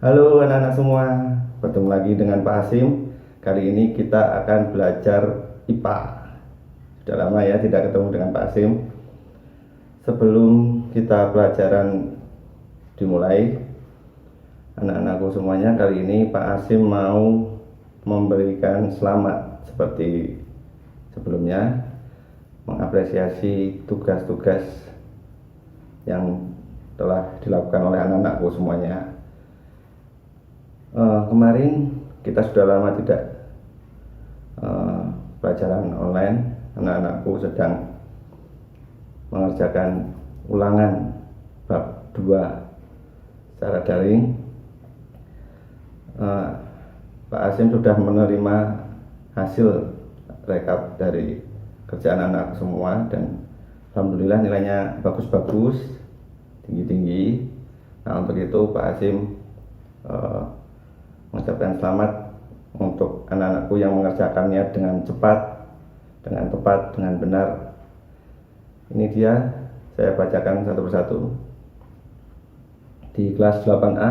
Halo anak-anak semua, bertemu lagi dengan Pak Hasim. Kali ini kita akan belajar IPA. Sudah lama ya tidak ketemu dengan Pak Hasim. Sebelum kita pelajaran dimulai, anak-anakku semuanya, kali ini Pak Hasim mau memberikan selamat seperti sebelumnya, mengapresiasi tugas-tugas yang telah dilakukan oleh anak-anakku semuanya. Kemarin kita sudah lama tidak pelajaran online. Anak-anakku sedang mengerjakan ulangan bab 2 secara daring. Pak Asim sudah menerima hasil rekap dari kerjaan anak semua dan alhamdulillah nilainya bagus-bagus, tinggi-tinggi. Nah, untuk itu Pak Asim mengucapkan selamat untuk anak-anakku yang mengerjakannya dengan cepat, dengan tepat, dengan benar. Ini dia, saya bacakan satu persatu. Di kelas 8A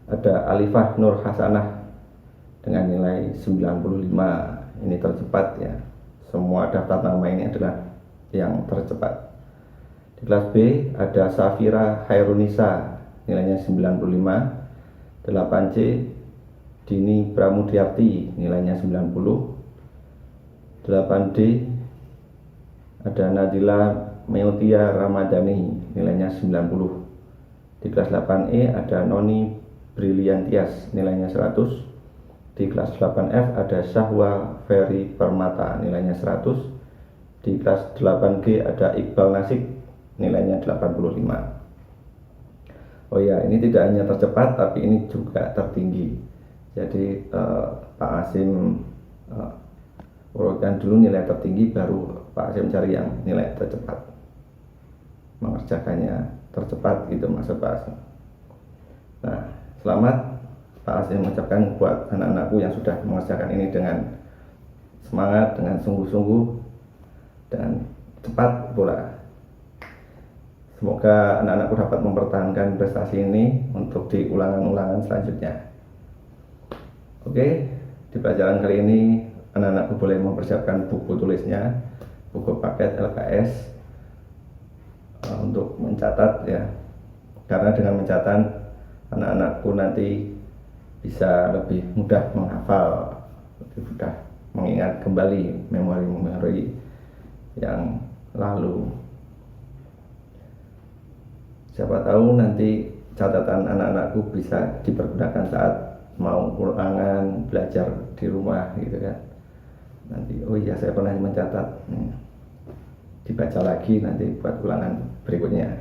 ada Alifah Nur Hasanah dengan nilai 95. Ini tercepat ya. Semua daftar nama ini adalah yang tercepat. Di kelas B ada Safira Hairunisa, nilainya 95. 8C Dini Pramudiarti, nilainya 90. 8D ada Nadila Meutia Ramadhani, nilainya 90. Di kelas 8E ada Noni Briliantias, nilainya 100. Di kelas 8F ada Syahwa Ferry Permata, nilainya 100. Di kelas 8G ada Iqbal Nasik, nilainya 85. Oh ya, ini tidak hanya tercepat tapi ini juga tertinggi. Jadi Pak Asim urutkan dulu nilai tertinggi, baru Pak Asim cari yang nilai tercepat, mengerjakannya tercepat, gitu maksud Pak Asim. Nah, selamat Pak Asim mengucapkan buat anak-anakku yang sudah mengerjakan ini dengan semangat, dengan sungguh-sungguh dan cepat pula. Semoga anak-anakku dapat mempertahankan prestasi ini untuk di ulangan-ulangan selanjutnya. Oke, di pelajaran kali ini anak-anakku boleh mempersiapkan buku tulisnya, buku paket LKS untuk mencatat ya. Karena dengan mencatat anak-anakku nanti bisa lebih mudah menghafal, lebih mudah mengingat kembali memori-memori yang lalu. Siapa tahu nanti catatan anak-anakku bisa dipergunakan saat mau ulangan, belajar di rumah gitu kan. Nanti, oh iya saya pernah mencatat, dibaca lagi nanti buat ulangan berikutnya.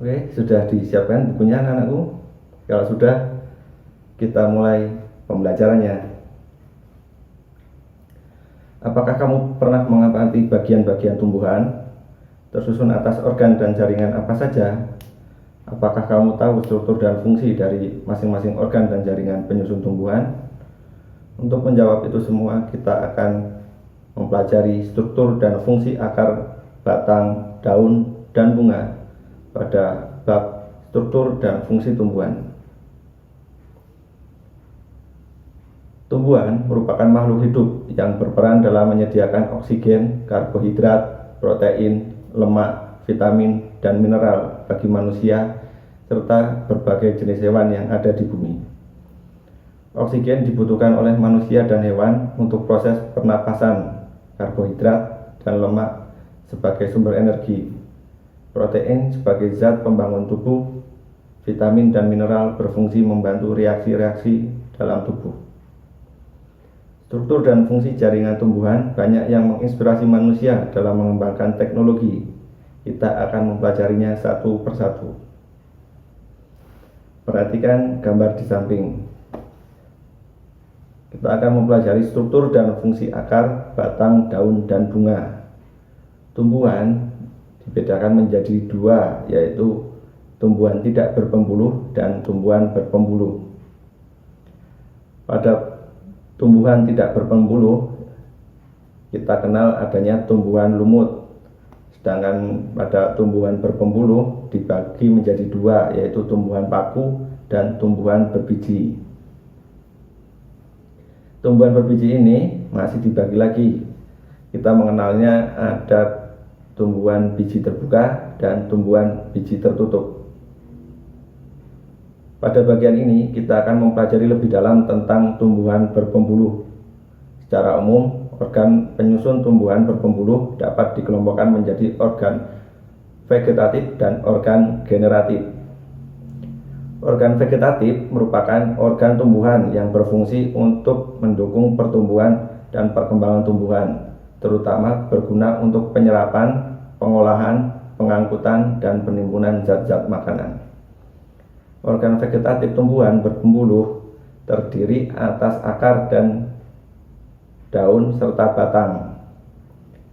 Oke, sudah disiapkan bukunya anak-anakku? Kalau sudah, kita mulai pembelajarannya. Apakah kamu pernah mengamati bagian-bagian tumbuhan? Tersusun atas organ dan jaringan apa saja? Apakah kamu tahu struktur dan fungsi dari masing-masing organ dan jaringan penyusun tumbuhan? Untuk menjawab itu semua, kita akan mempelajari struktur dan fungsi akar, batang, daun, dan bunga pada bab struktur dan fungsi tumbuhan. Tumbuhan merupakan makhluk hidup yang berperan dalam menyediakan oksigen, karbohidrat, protein, lemak, vitamin, dan mineral bagi manusia serta berbagai jenis hewan yang ada di bumi. Oksigen dibutuhkan oleh manusia dan hewan untuk proses pernapasan, karbohidrat dan lemak sebagai sumber energi, protein sebagai zat pembangun tubuh, vitamin dan mineral berfungsi membantu reaksi-reaksi dalam tubuh. Struktur dan fungsi jaringan tumbuhan banyak yang menginspirasi manusia dalam mengembangkan teknologi. Kita akan mempelajarinya satu persatu. Perhatikan gambar di samping. Kita akan mempelajari struktur dan fungsi akar, batang, daun, dan bunga. Tumbuhan dibedakan menjadi dua, yaitu tumbuhan tidak berpembuluh dan tumbuhan berpembuluh. Pada tumbuhan tidak berpembuluh, kita kenal adanya tumbuhan lumut. Sedangkan pada tumbuhan berpembuluh dibagi menjadi dua, yaitu tumbuhan paku dan tumbuhan berbiji. Tumbuhan berbiji ini masih dibagi lagi. Kita mengenalnya ada tumbuhan biji terbuka dan tumbuhan biji tertutup. Pada bagian ini kita akan mempelajari lebih dalam tentang tumbuhan berpembuluh. Secara umum, organ penyusun tumbuhan berpembuluh dapat dikelompokkan menjadi organ vegetatif dan organ generatif. Organ vegetatif merupakan organ tumbuhan yang berfungsi untuk mendukung pertumbuhan dan perkembangan tumbuhan, terutama berguna untuk penyerapan, pengolahan, pengangkutan, dan penimbunan zat-zat makanan. Organ vegetatif tumbuhan berpembuluh terdiri atas akar dan daun serta batang.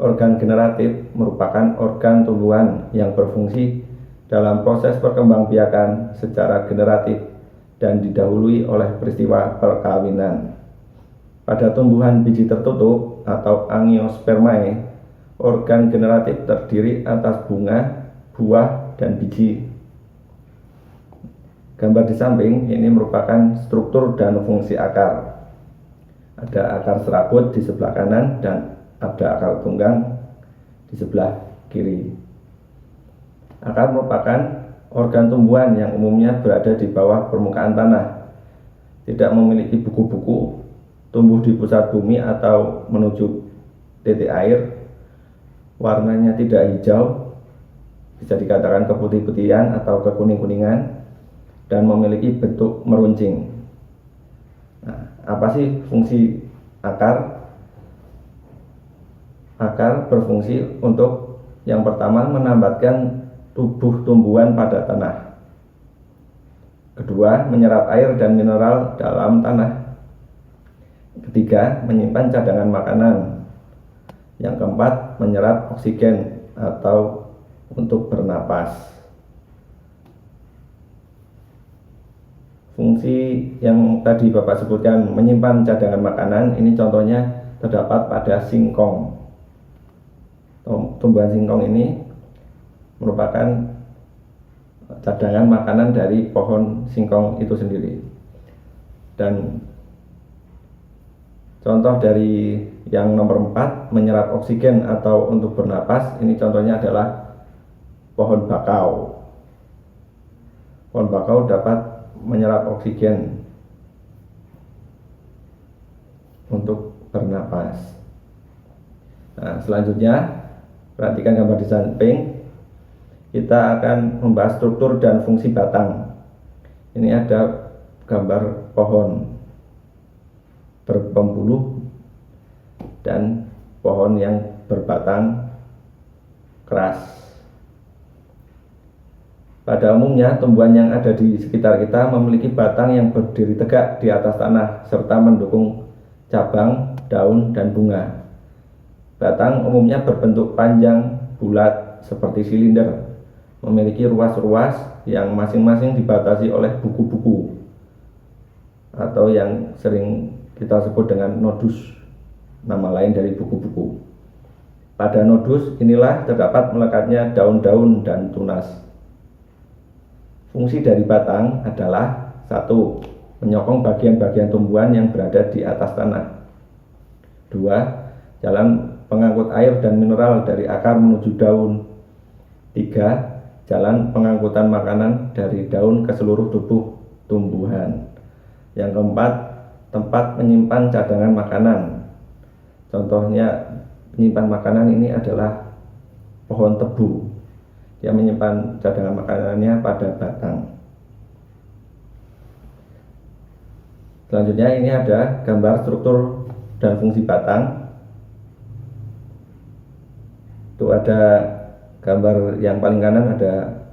Organ generatif merupakan organ tumbuhan yang berfungsi dalam proses perkembangbiakan secara generatif dan didahului oleh peristiwa perkawinan. Pada tumbuhan biji tertutup atau Angiospermae, organ generatif terdiri atas bunga, buah, dan biji. Gambar di samping ini merupakan struktur dan fungsi akar. Ada akar serabut di sebelah kanan dan ada akar tunggang di sebelah kiri. Akar merupakan organ tumbuhan yang umumnya berada di bawah permukaan tanah, tidak memiliki buku-buku, tumbuh di pusat bumi atau menuju titik air, warnanya tidak hijau, bisa dikatakan keputih-putihan atau kekuning-kuningan, dan memiliki bentuk meruncing. Nah, apa sih fungsi akar? Akar berfungsi untuk yang pertama menambatkan tubuh tumbuhan pada tanah. Kedua, menyerap air dan mineral dalam tanah. Ketiga, menyimpan cadangan makanan. Yang keempat, menyerap oksigen atau untuk bernapas. Fungsi yang tadi Bapak sebutkan menyimpan cadangan makanan, ini contohnya terdapat pada singkong. Tumbuhan singkong ini merupakan cadangan makanan dari pohon singkong itu sendiri. Dan contoh dari yang nomor 4, menyerap oksigen atau untuk bernapas, ini contohnya adalah pohon bakau. Pohon bakau dapat menyerap oksigen untuk bernapas. Nah, selanjutnya perhatikan gambar di samping. Kita akan membahas struktur dan fungsi batang. Ini ada gambar pohon berpembuluh dan pohon yang berbatang keras. Pada umumnya, tumbuhan yang ada di sekitar kita memiliki batang yang berdiri tegak di atas tanah serta mendukung cabang, daun, dan bunga. Batang umumnya berbentuk panjang, bulat, seperti silinder, memiliki ruas-ruas yang masing-masing dibatasi oleh buku-buku atau yang sering kita sebut dengan nodus, nama lain dari buku-buku. Pada nodus inilah terdapat melekatnya daun-daun dan tunas. Fungsi dari batang adalah 1. Menyokong bagian-bagian tumbuhan yang berada di atas tanah. 2. Jalan pengangkut air dan mineral dari akar menuju daun. 3. Jalan pengangkutan makanan dari daun ke seluruh tubuh tumbuhan. Yang keempat, tempat menyimpan cadangan makanan. Contohnya penyimpan makanan ini adalah pohon tebu. Dia menyimpan cadangan makanannya pada batang. Selanjutnya ini ada gambar struktur dan fungsi batang. Itu ada gambar yang paling kanan, ada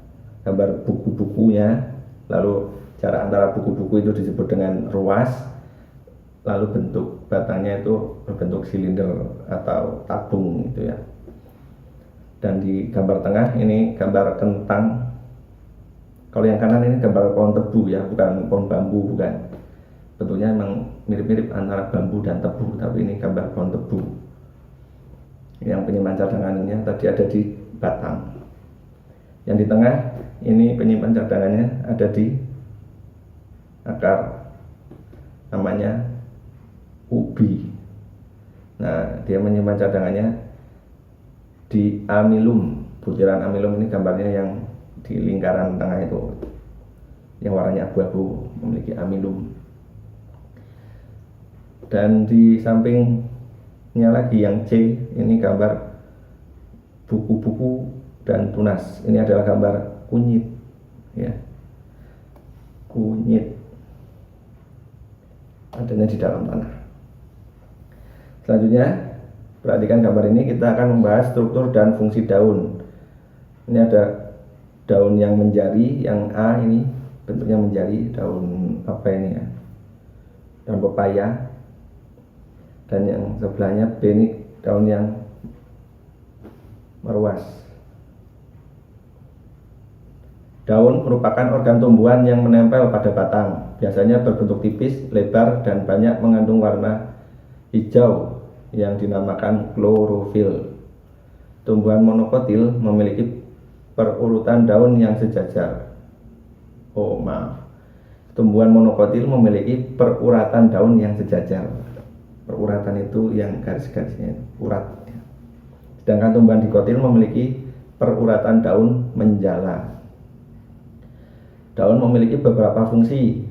gambar buku-bukunya, lalu jarak antara buku-buku itu disebut dengan ruas, lalu bentuk batangnya itu berbentuk silinder atau tabung gitu ya. Dan di gambar tengah ini gambar kentang. Kalau yang kanan ini gambar pohon tebu ya, bukan pohon bambu, bukan. Bentuknya memang mirip-mirip antara bambu dan tebu, tapi ini gambar pohon tebu. Yang penyimpan cadangannya tadi ada di batang. Yang di tengah ini penyimpan cadangannya ada di akar, namanya ubi. Nah, dia menyimpan cadangannya di amilum. Butiran amilum ini gambarnya yang di lingkaran tengah itu, yang warnanya abu-abu, memiliki amilum. Dan di sampingnya lagi yang C, ini gambar buku-buku dan tunas. Ini adalah gambar kunyit, ya, kunyit adanya di dalam tanah. Selanjutnya, perhatikan gambar ini, kita akan membahas struktur dan fungsi daun. Ini ada daun yang menjari, yang A ini bentuknya menjari, daun apa ini ya, daun pepaya. Dan yang sebelahnya B ini daun yang meruas. Daun merupakan organ tumbuhan yang menempel pada batang, biasanya berbentuk tipis, lebar, dan banyak mengandung warna hijau yang dinamakan klorofil. Tumbuhan monokotil memiliki perurutan daun yang sejajar. Tumbuhan monokotil memiliki peruratan daun yang sejajar. Peruratan itu yang garis-garisnya urat. Sedangkan tumbuhan dikotil memiliki peruratan daun menjala. Daun memiliki beberapa fungsi.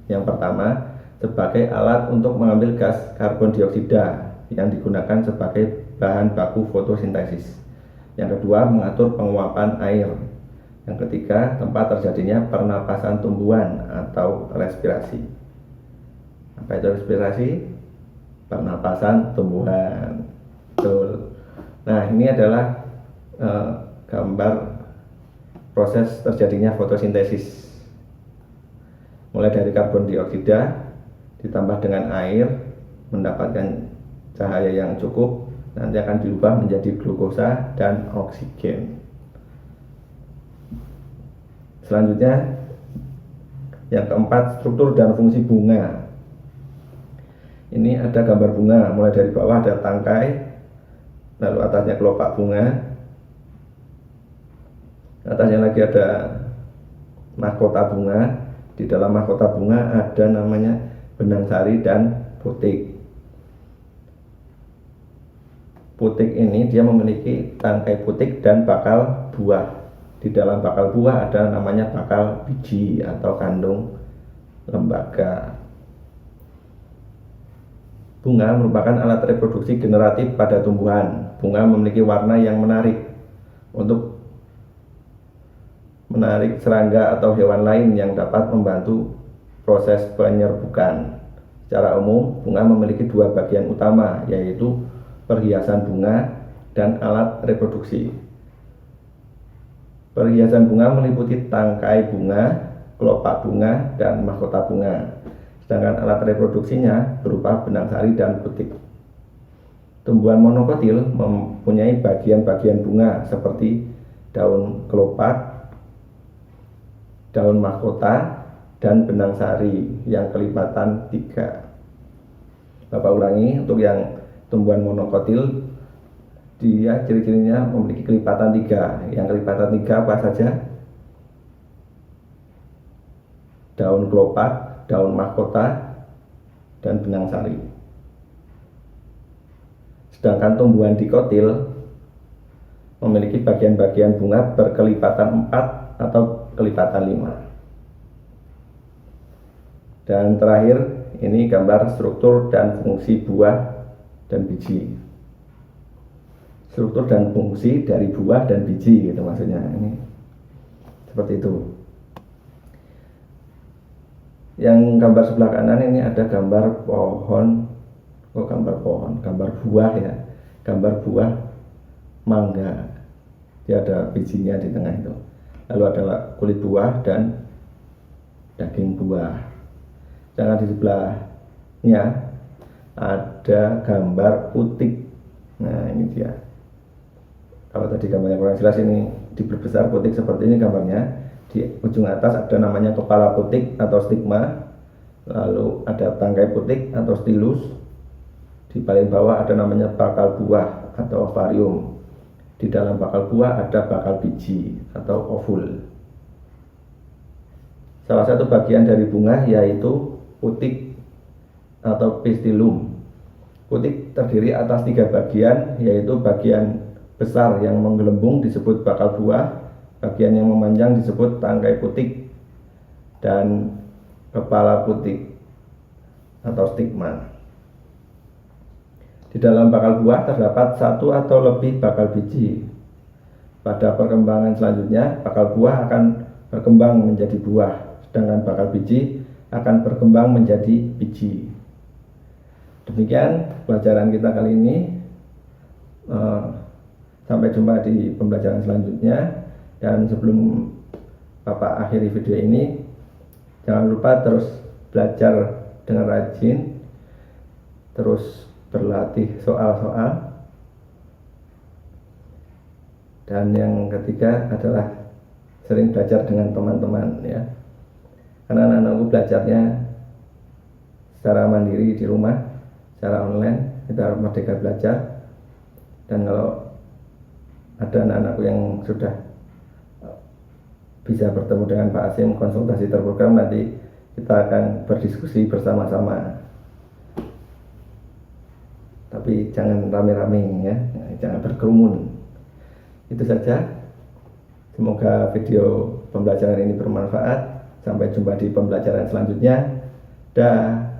Yang pertama, sebagai alat untuk mengambil gas karbon dioksida yang digunakan sebagai bahan baku fotosintesis. Yang kedua, mengatur penguapan air. Yang ketiga, tempat terjadinya pernapasan tumbuhan atau respirasi. Apa itu respirasi? Pernapasan tumbuhan. Betul. Nah, ini adalah gambar proses terjadinya fotosintesis. Mulai dari karbon dioksida ditambah dengan air, mendapatkan cahaya yang cukup, nanti akan diubah menjadi glukosa dan oksigen. Selanjutnya, yang keempat, struktur dan fungsi bunga. Ini ada gambar bunga, mulai dari bawah ada tangkai, lalu atasnya kelopak bunga, atasnya lagi ada mahkota bunga. Di dalam mahkota bunga ada namanya benang sari dan putik. Putik ini dia memiliki tangkai putik dan bakal buah. Di dalam bakal buah ada namanya bakal biji atau kandung lembaga. Bunga merupakan alat reproduksi generatif pada tumbuhan. Bunga memiliki warna yang menarik untuk menarik serangga atau hewan lain yang dapat membantu proses penyerbukan. Secara umum, bunga memiliki dua bagian utama, yaitu perhiasan bunga dan alat reproduksi. Perhiasan bunga meliputi tangkai bunga, kelopak bunga, dan mahkota bunga. Sedangkan alat reproduksinya berupa benang sari dan putik. Tumbuhan monokotil mempunyai bagian-bagian bunga seperti daun kelopak, daun mahkota, dan benang sari yang kelipatan 3. Bapak ulangi, untuk yang tumbuhan monokotil, dia ciri-cirinya memiliki kelipatan 3. Yang kelipatan 3 apa saja? Daun kelopak, daun mahkota, dan benang sari. Sedangkan tumbuhan dikotil memiliki bagian-bagian bunga berkelipatan 4 atau kelipatan 5. Dan terakhir, ini gambar struktur dan fungsi buah dan biji. Struktur dan fungsi dari buah dan biji, gitu maksudnya. Ini seperti itu. Yang gambar sebelah kanan ini ada gambar pohon, gambar buah ya, gambar buah mangga. Dia ada bijinya di tengah itu. Lalu ada kulit buah dan daging buah. Sedangkan di sebelahnya ada gambar putik. Nah, ini dia. Kalau tadi gambarnya kurang jelas, ini diperbesar putik seperti ini gambarnya. Di ujung atas ada namanya kepala putik atau stigma. Lalu ada tangkai putik atau stilus. Di paling bawah ada namanya bakal buah atau ovarium. Di dalam bakal buah ada bakal biji atau ovul. Salah satu bagian dari bunga yaitu putik atau pistilum. Putik terdiri atas 3 bagian, yaitu bagian besar yang menggelembung disebut bakal buah, bagian yang memanjang disebut tangkai putik, dan kepala putik atau stigma. Di dalam bakal buah terdapat 1 atau lebih bakal biji. Pada perkembangan selanjutnya, bakal buah akan berkembang menjadi buah, sedangkan bakal biji akan berkembang menjadi biji. Demikian pelajaran kita kali ini. Sampai jumpa di pembelajaran selanjutnya. Dan sebelum Bapak akhiri video ini, jangan lupa terus belajar dengan rajin, terus berlatih soal-soal. Dan yang ketiga adalah sering belajar dengan teman-teman ya. Karena anak-anakku belajarnya secara mandiri di rumah, secara online, kita merdeka belajar. Dan kalau ada anak-anakku yang sudah bisa bertemu dengan Pak Asim, konsultasi terprogram, nanti kita akan berdiskusi bersama-sama. Tapi jangan rame-rame ya, jangan berkerumun. Itu saja. Semoga video pembelajaran ini bermanfaat. Sampai jumpa di pembelajaran selanjutnya. Dah.